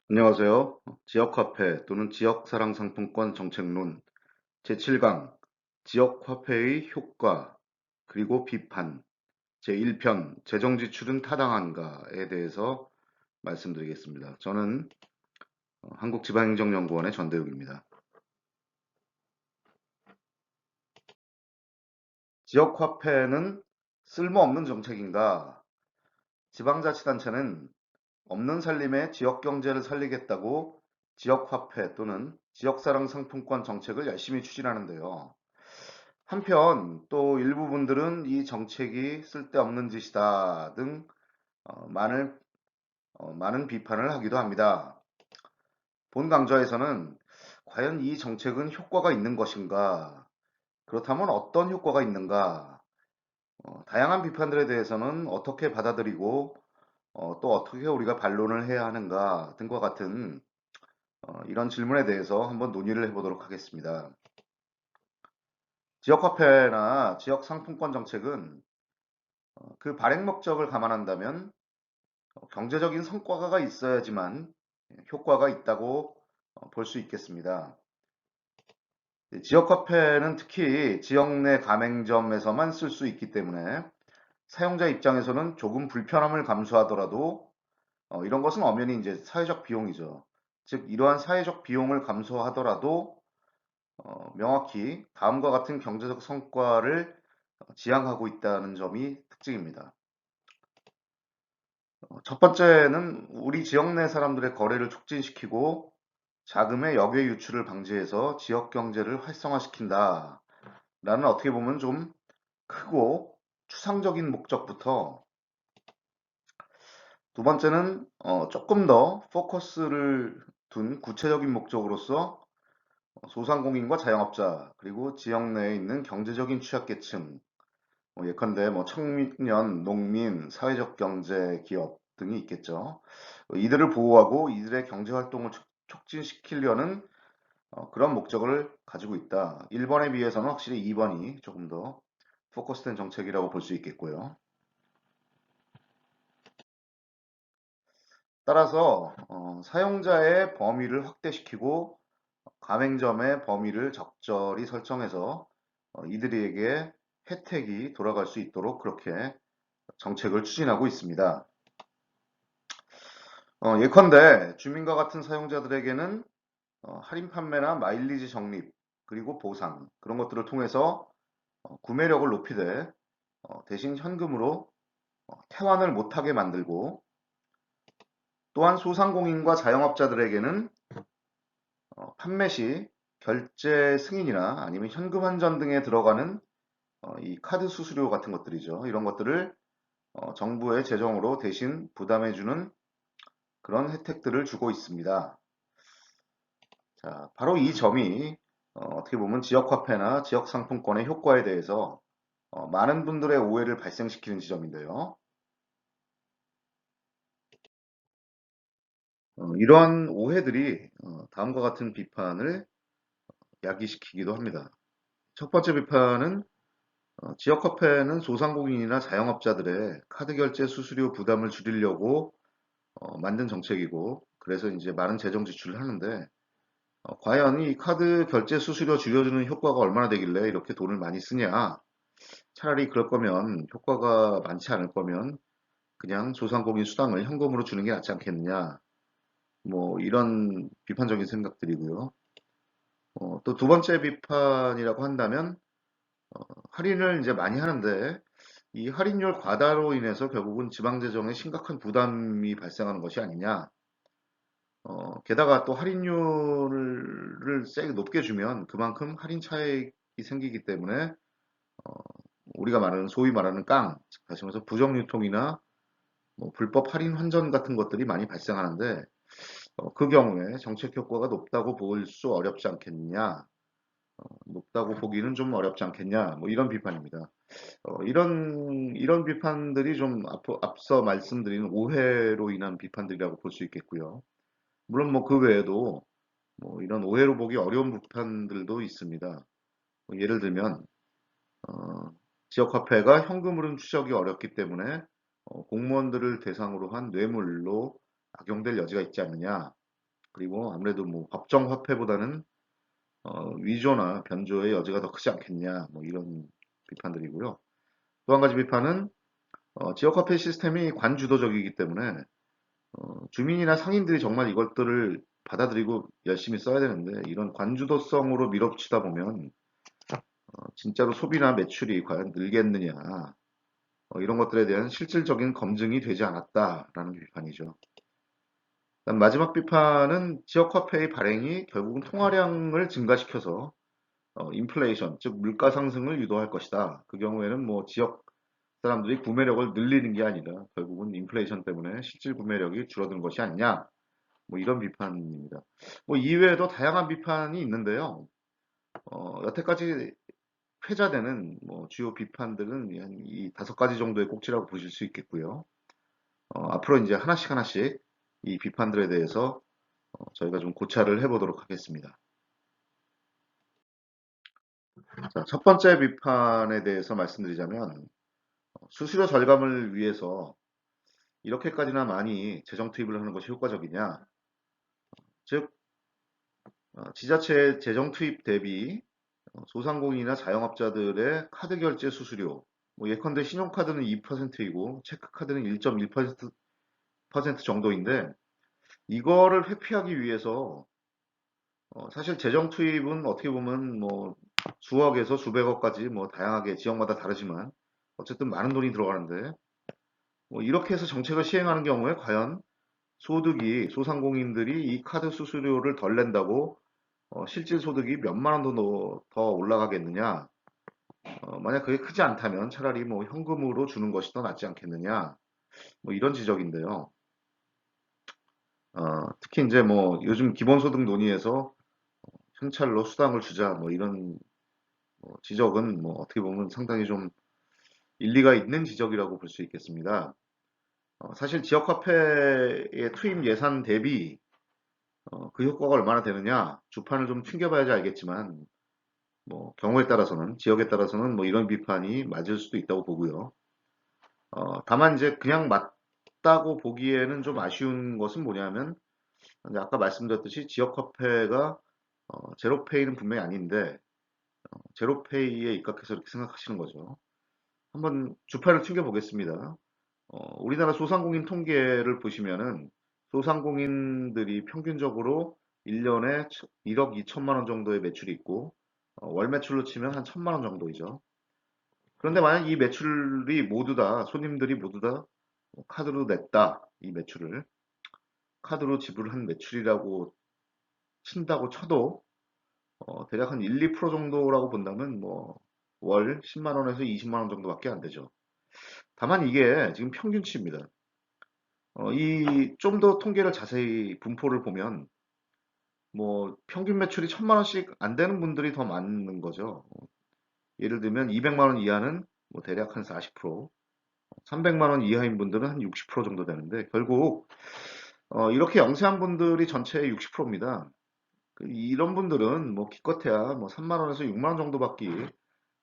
안녕하세요. 지역화폐 또는 지역사랑상품권 정책론 제7강 지역화폐의 효과 그리고 비판 제1편 재정지출은 타당한가에 대해서 말씀드리겠습니다. 저는 한국지방행정연구원의 전대욱입니다. 지역화폐는 쓸모없는 정책인가? 지방자치단체는 없는 살림에 지역경제를 살리겠다고 지역화폐 또는 지역사랑상품권 정책을 열심히 추진하는데요. 한편 또 일부 분들은 이 정책이 쓸데없는 짓이다 등 많은 비판을 하기도 합니다. 본 강좌에서는 과연 이 정책은 효과가 있는 것인가? 그렇다면 어떤 효과가 있는가? 다양한 비판들에 대해서는 어떻게 받아들이고 또 어떻게 우리가 반론을 해야 하는가 등과 같은 이런 질문에 대해서 한번 논의를 해보도록 하겠습니다. 지역화폐나 지역상품권 정책은 그 발행 목적을 감안한다면 경제적인 성과가 있어야지만 효과가 있다고 볼 수 있겠습니다. 지역화폐는 특히 지역 내 가맹점에서만 쓸 수 있기 때문에 사용자 입장에서는 조금 불편함을 감수하더라도 이런 것은 엄연히 이제 사회적 비용이죠. 즉 이러한 사회적 비용을 감수하더라도 명확히 다음과 같은 경제적 성과를 지향하고 있다는 점이 특징입니다. 첫 번째는 우리 지역 내 사람들의 거래를 촉진시키고 자금의 역외 유출을 방지해서 지역 경제를 활성화시킨다. 라는 어떻게 보면 좀 크고 추상적인 목적부터 두 번째는 조금 더 포커스를 둔 구체적인 목적으로서 소상공인과 자영업자 그리고 지역 내에 있는 경제적인 취약계층 예컨대 뭐 청년, 농민, 사회적 경제 기업 등이 있겠죠. 이들을 보호하고 이들의 경제 활동을 촉진시키려는 그런 목적을 가지고 있다. 1번에 비해서는 확실히 2번이 조금 더 포커스된 정책이라고 볼 수 있겠고요. 따라서 사용자의 범위를 확대시키고 가맹점의 범위를 적절히 설정해서 이들에게 혜택이 돌아갈 수 있도록 그렇게 정책을 추진하고 있습니다. 예컨대 주민과 같은 사용자들에게는 할인 판매나 마일리지 적립 그리고 보상 그런 것들을 통해서 구매력을 높이되 대신 현금으로 태환을 못하게 만들고 또한 소상공인과 자영업자들에게는 판매 시 결제 승인이나 아니면 현금 환전 등에 들어가는 이 카드 수수료 같은 것들이죠. 이런 것들을 정부의 재정으로 대신 부담해주는 그런 혜택들을 주고 있습니다. 자, 바로 이 점이 어떻게 보면 지역화폐나 지역상품권의 효과에 대해서 많은 분들의 오해를 발생시키는 지점인데요. 이러한 오해들이 다음과 같은 비판을 야기시키기도 합니다. 첫 번째 비판은 지역화폐는 소상공인이나 자영업자들의 카드 결제 수수료 부담을 줄이려고 만든 정책이고 그래서 이제 많은 재정 지출을 하는데 과연 이 카드 결제 수수료 줄여주는 효과가 얼마나 되길래 이렇게 돈을 많이 쓰냐? 차라리 그럴 거면 효과가 많지 않을 거면 그냥 소상공인 수당을 현금으로 주는 게 낫지 않겠느냐? 뭐 이런 비판적인 생각들이고요. 또 두 번째 비판이라고 한다면 할인을 이제 많이 하는데 이 할인율 과다로 인해서 결국은 지방재정에 심각한 부담이 발생하는 것이 아니냐. 게다가 또 할인율을 세게 높게 주면 그만큼 할인 차익이 생기기 때문에 우리가 말하는 소위 말하는 깡, 즉 다시 말해서 부정유통이나 뭐 불법 할인 환전 같은 것들이 많이 발생하는데 그 경우에 정책 효과가 높다고 볼 수 어렵지 않겠느냐, 높다고 보기는 좀 어렵지 않겠냐, 뭐 이런 비판입니다. 이런 비판들이 좀 앞서 말씀드린 오해로 인한 비판들이라고 볼 수 있겠고요. 물론 뭐 그 외에도 뭐 이런 오해로 보기 어려운 비판들도 있습니다. 뭐 예를 들면 지역화폐가 현금으로는 추적이 어렵기 때문에 공무원들을 대상으로 한 뇌물로 악용될 여지가 있지 않느냐. 그리고 아무래도 뭐 법정 화폐보다는 위조나 변조의 여지가 더 크지 않겠냐, 뭐 이런 비판들이고요. 또 한 가지 비판은 지역화폐 시스템이 관주도적이기 때문에 주민이나 상인들이 정말 이것들을 받아들이고 열심히 써야 되는데 이런 관주도성으로 밀어붙이다 보면 진짜로 소비나 매출이 과연 늘겠느냐 이런 것들에 대한 실질적인 검증이 되지 않았다라는 비판이죠. 그다음 마지막 비판은 지역화폐의 발행이 결국은 통화량을 증가시켜서 인플레이션, 즉 물가 상승을 유도할 것이다. 그 경우에는 뭐 지역 사람들이 구매력을 늘리는 게 아니라 결국은 인플레이션 때문에 실질 구매력이 줄어든 것이 아니냐. 뭐 이런 비판입니다. 뭐 이외에도 다양한 비판이 있는데요. 여태까지 회자되는 뭐 주요 비판들은 한 이 5가지 정도의 꼭지라고 보실 수 있겠고요. 앞으로 이제 하나씩 하나씩 이 비판들에 대해서 저희가 좀 고찰을 해보도록 하겠습니다. 자, 첫 번째 비판에 대해서 말씀드리자면 수수료 절감을 위해서 이렇게까지나 많이 재정 투입을 하는 것이 효과적이냐? 즉, 지자체의 재정 투입 대비 소상공인이나 자영업자들의 카드 결제 수수료, 뭐 예컨대 신용카드는 2%이고 체크카드는 1.1% 정도인데 이거를 회피하기 위해서 사실 재정 투입은 어떻게 보면 뭐 수억에서 수백억까지 뭐 다양하게 지역마다 다르지만 어쨌든 많은 돈이 들어가는데 뭐 이렇게 해서 정책을 시행하는 경우에 과연 소득이 소상공인들이 이 카드 수수료를 덜 낸다고 실질 소득이 몇만 원 더 올라가겠느냐? 만약 그게 크지 않다면 차라리 뭐 현금으로 주는 것이 더 낫지 않겠느냐? 뭐 이런 지적인데요. 특히 이제 뭐 요즘 기본소득 논의에서 현찰로 수당을 주자 뭐 이런 지적은 뭐 어떻게 보면 상당히 좀 일리가 있는 지적이라고 볼 수 있겠습니다. 사실 지역화폐의 투입 예산 대비 그 효과가 얼마나 되느냐 주판을 좀 튕겨봐야지 알겠지만 뭐 경우에 따라서는 지역에 따라서는 뭐 이런 비판이 맞을 수도 있다고 보고요. 다만 이제 그냥 맞다고 보기에는 좀 아쉬운 것은 뭐냐면 이제 아까 말씀드렸듯이 지역화폐가 제로페이는 분명히 아닌데 제로페이에 입각해서 이렇게 생각하시는 거죠. 한번 주파를 튕겨 보겠습니다. 우리나라 소상공인 통계를 보시면은 소상공인들이 평균적으로 1년에 1억 2천만 원 정도의 매출이 있고 월 매출로 치면 한 1천만 원 정도이죠. 그런데 만약 이 매출이 모두 다 손님들이 모두 다 카드로 냈다 이 매출을 카드로 지불한 매출이라고 친다고 쳐도 대략 한 1, 2% 정도라고 본다면 뭐 월 10만 원에서 20만 원 정도밖에 안 되죠. 다만 이게 지금 평균치입니다. 이 좀 더 통계를 자세히 분포를 보면 뭐 평균 매출이 1천만 원씩 안 되는 분들이 더 많은 거죠. 예를 들면 200만 원 이하는 뭐 대략 한 40%, 300만 원 이하인 분들은 한 60% 정도 되는데 결국 이렇게 영세한 분들이 전체의 60%입니다. 이런 분들은 뭐 기껏해야 뭐 3만 원에서 6만 원 정도밖에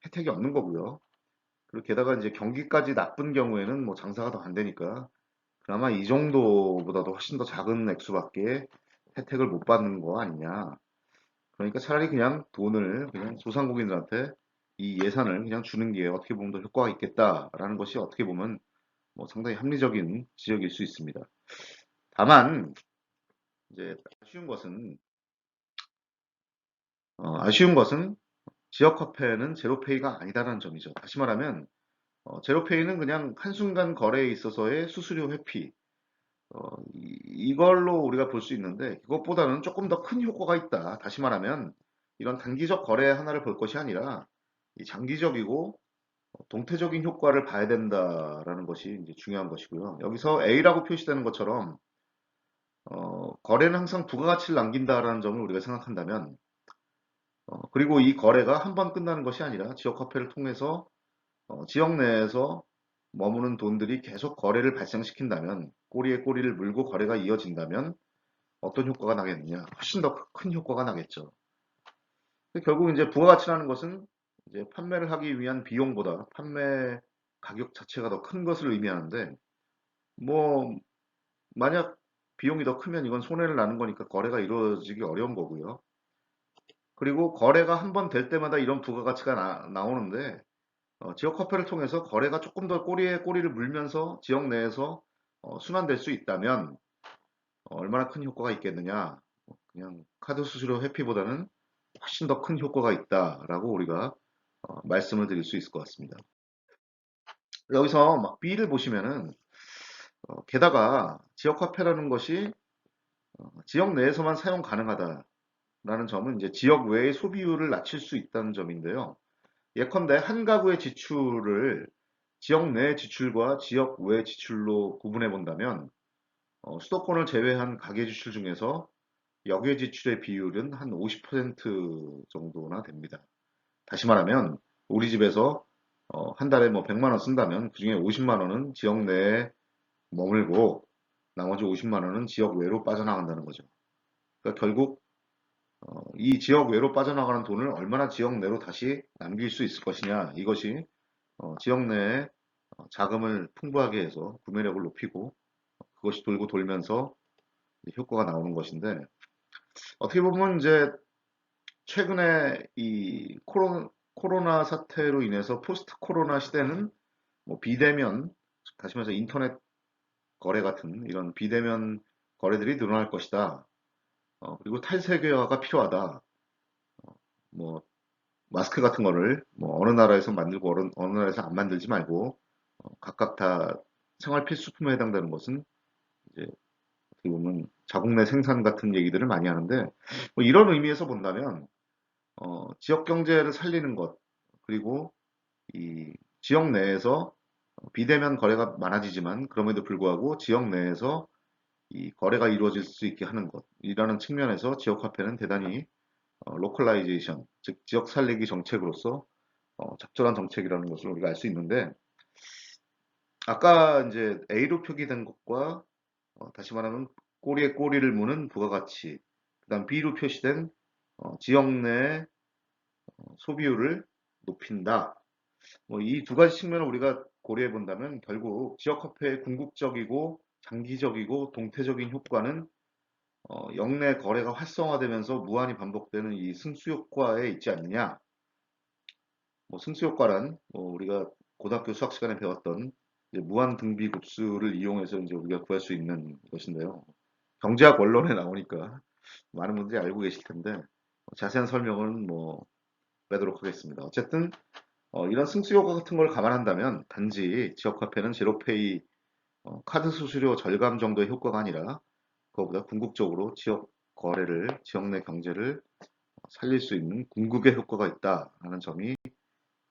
혜택이 없는 거고요. 그리고 게다가 이제 경기까지 나쁜 경우에는 뭐 장사가 더 안 되니까 그나마 이 정도보다도 훨씬 더 작은 액수밖에 혜택을 못 받는 거 아니냐. 그러니까 차라리 그냥 돈을 그냥 소상공인들한테 이 예산을 그냥 주는 게 어떻게 보면 더 효과가 있겠다라는 것이 어떻게 보면 뭐 상당히 합리적인 지적일 수 있습니다. 다만 이제 아쉬운 것은 지역화폐는 제로페이가 아니다라는 점이죠. 다시 말하면 제로페이는 그냥 한순간 거래에 있어서의 수수료 회피 이걸로 우리가 볼 수 있는데 그것보다는 조금 더 큰 효과가 있다. 다시 말하면 이런 단기적 거래 하나를 볼 것이 아니라 이 장기적이고 동태적인 효과를 봐야 된다라는 것이 이제 중요한 것이고요. 여기서 A라고 표시되는 것처럼 거래는 항상 부가가치를 남긴다라는 점을 우리가 생각한다면 그리고 이 거래가 한 번 끝나는 것이 아니라 지역화폐를 통해서 지역 내에서 머무는 돈들이 계속 거래를 발생시킨다면 꼬리에 꼬리를 물고 거래가 이어진다면 어떤 효과가 나겠느냐? 훨씬 더 큰 효과가 나겠죠. 결국 이제 부가가치라는 것은 이제 판매를 하기 위한 비용보다 판매 가격 자체가 더 큰 것을 의미하는데 뭐 만약 비용이 더 크면 이건 손해를 나는 거니까 거래가 이루어지기 어려운 거고요. 그리고 거래가 한 번 될 때마다 이런 부가가치가 나오는데 지역 화폐를 통해서 거래가 조금 더 꼬리에 꼬리를 물면서 지역 내에서 순환될 수 있다면 얼마나 큰 효과가 있겠느냐. 그냥 카드 수수료 회피보다는 훨씬 더 큰 효과가 있다라고 우리가 말씀을 드릴 수 있을 것 같습니다. 여기서 막 B를 보시면은 게다가 지역 화폐라는 것이 지역 내에서만 사용 가능하다라는 점은 이제 지역 외의 소비율을 낮출 수 있다는 점인데요. 예컨대 한 가구의 지출을 지역 내 지출과 지역 외 지출로 구분해 본다면 수도권을 제외한 가계 지출 중에서 역외 지출의 비율은 한 50% 정도나 됩니다. 다시 말하면 우리 집에서 한 달에 뭐 100만 원 쓴다면 그중에 50만 원은 지역 내에 머물고 나머지 50만 원은 지역 외로 빠져나간다는 거죠. 그러니까 결국 이 지역 외로 빠져나가는 돈을 얼마나 지역 내로 다시 남길 수 있을 것이냐 이것이 지역 내에 자금을 풍부하게 해서 구매력을 높이고 그것이 돌고 돌면서 효과가 나오는 것인데 어떻게 보면 이제 최근에 이 코로나 사태로 인해서 포스트 코로나 시대는 뭐 비대면 다시 말해서 인터넷 거래 같은 이런 비대면 거래들이 늘어날 것이다. 그리고 탈세계화가 필요하다. 뭐 마스크 같은 거를 뭐 어느 나라에서 만들고 어느 나라에서 안 만들지 말고 각각 다 생활 필수품에 해당되는 것은 이제 어떻게 보면 자국 내 생산 같은 얘기들을 많이 하는데 뭐 이런 의미에서 본다면 지역 경제를 살리는 것 그리고 이 지역 내에서 비대면 거래가 많아지지만 그럼에도 불구하고 지역 내에서 이 거래가 이루어질 수 있게 하는 것이라는 측면에서 지역 화폐는 대단히 로컬라이제이션, 즉 지역 살리기 정책으로서 적절한 정책이라는 것을 우리가 알 수 있는데 아까 이제 A로 표기된 것과 다시 말하면 꼬리에 꼬리를 무는 부가가치, 그다음 B로 표시된 지역 내 소비율을 높인다. 뭐 이 두 가지 측면을 우리가 고려해 본다면 결국 지역 화폐의 궁극적이고 장기적이고 동태적인 효과는 역내 거래가 활성화되면서 무한히 반복되는 이 승수 효과에 있지 않느냐. 뭐 승수 효과란 뭐 우리가 고등학교 수학 시간에 배웠던 이제 무한 등비급수를 이용해서 이제 우리가 구할 수 있는 것인데요. 경제학 원론에 나오니까 많은 분들이 알고 계실 텐데 자세한 설명은 뭐 빼도록 하겠습니다. 어쨌든 이런 승수 효과 같은 걸 감안한다면 단지 지역화폐는 제로페이 카드 수수료 절감 정도의 효과가 아니라 그거보다 궁극적으로 지역 거래를 지역 내 경제를 살릴 수 있는 궁극의 효과가 있다라는 점이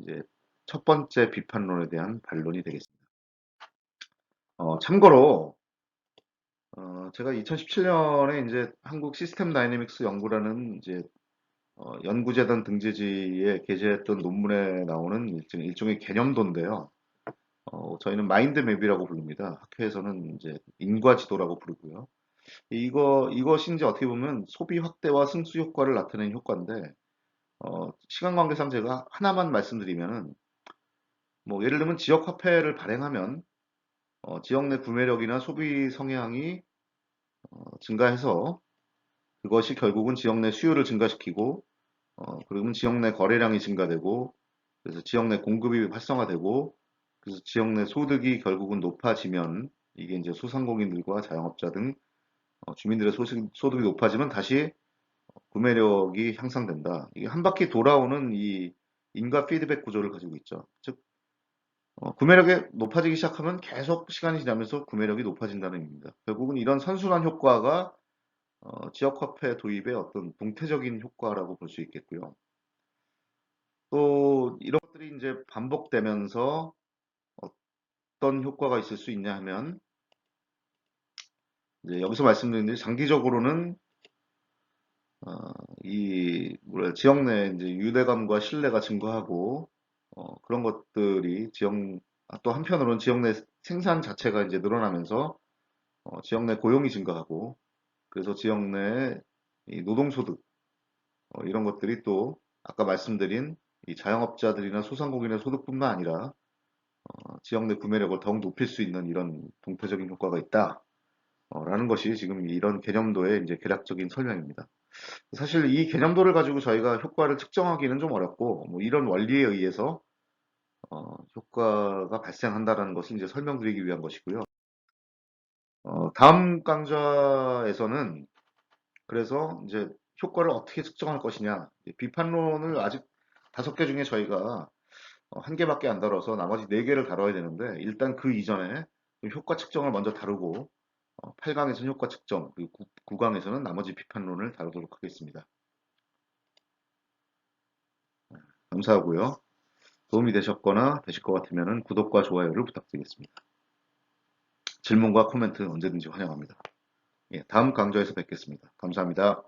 이제 첫 번째 비판론에 대한 반론이 되겠습니다. 참고로 제가 2017년에 이제 한국 시스템 다이내믹스 연구라는 이제 연구재단 등재지에 게재했던 논문에 나오는 일종의 개념도인데요. 저희는 마인드맵이라고 부릅니다. 학회에서는 이제 인과지도라고 부르고요. 이것이 이제 어떻게 보면 소비 확대와 승수 효과를 나타내는 효과인데, 시간 관계상 제가 하나만 말씀드리면은, 뭐, 예를 들면 지역 화폐를 발행하면, 지역 내 구매력이나 소비 성향이 증가해서 그것이 결국은 지역 내 수요를 증가시키고, 그러면 지역 내 거래량이 증가되고, 그래서 지역 내 공급이 활성화되고, 그래서 지역 내 소득이 결국은 높아지면, 이게 이제 소상공인들과 자영업자 등 주민들의 소득이 높아지면 다시 구매력이 향상된다. 이게 한 바퀴 돌아오는 이 인과 피드백 구조를 가지고 있죠. 즉, 구매력이 높아지기 시작하면 계속 시간이 지나면서 구매력이 높아진다는 의미입니다. 결국은 이런 선순환 효과가 지역 화폐 도입의 어떤 동태적인 효과라고 볼 수 있겠고요. 또 이런 것들이 이제 반복되면서 어떤 효과가 있을 수 있냐 하면 이제 여기서 말씀드린 대로 장기적으로는 이 뭐라 지역 내 이제 유대감과 신뢰가 증가하고 그런 것들이 또 한편으로는 지역 내 생산 자체가 이제 늘어나면서 지역 내 고용이 증가하고 그래서 지역 내 이 노동소득 이런 것들이 또 아까 말씀드린 이 자영업자들이나 소상공인의 소득뿐만 아니라 지역 내 구매력을 더욱 높일 수 있는 이런 동태적인 효과가 있다. 라는 것이 지금 이런 개념도의 이제 개략적인 설명입니다. 사실 이 개념도를 가지고 저희가 효과를 측정하기는 좀 어렵고, 뭐 이런 원리에 의해서 효과가 발생한다라는 것을 이제 설명드리기 위한 것이고요. 다음 강좌에서는 그래서 이제 효과를 어떻게 측정할 것이냐, 비판론을 아직 5개 중에 저희가 한 개밖에 안 다뤄서 나머지 4개를 다뤄야 되는데, 일단 그 이전에 좀 효과 측정을 먼저 다루고 8강에서는 효과 측정, 그리고 9강에서는 나머지 비판론을 다루도록 하겠습니다. 감사하고요. 도움이 되셨거나 되실 것 같으면 구독과 좋아요를 부탁드리겠습니다. 질문과 코멘트 언제든지 환영합니다. 예, 다음 강좌에서 뵙겠습니다. 감사합니다.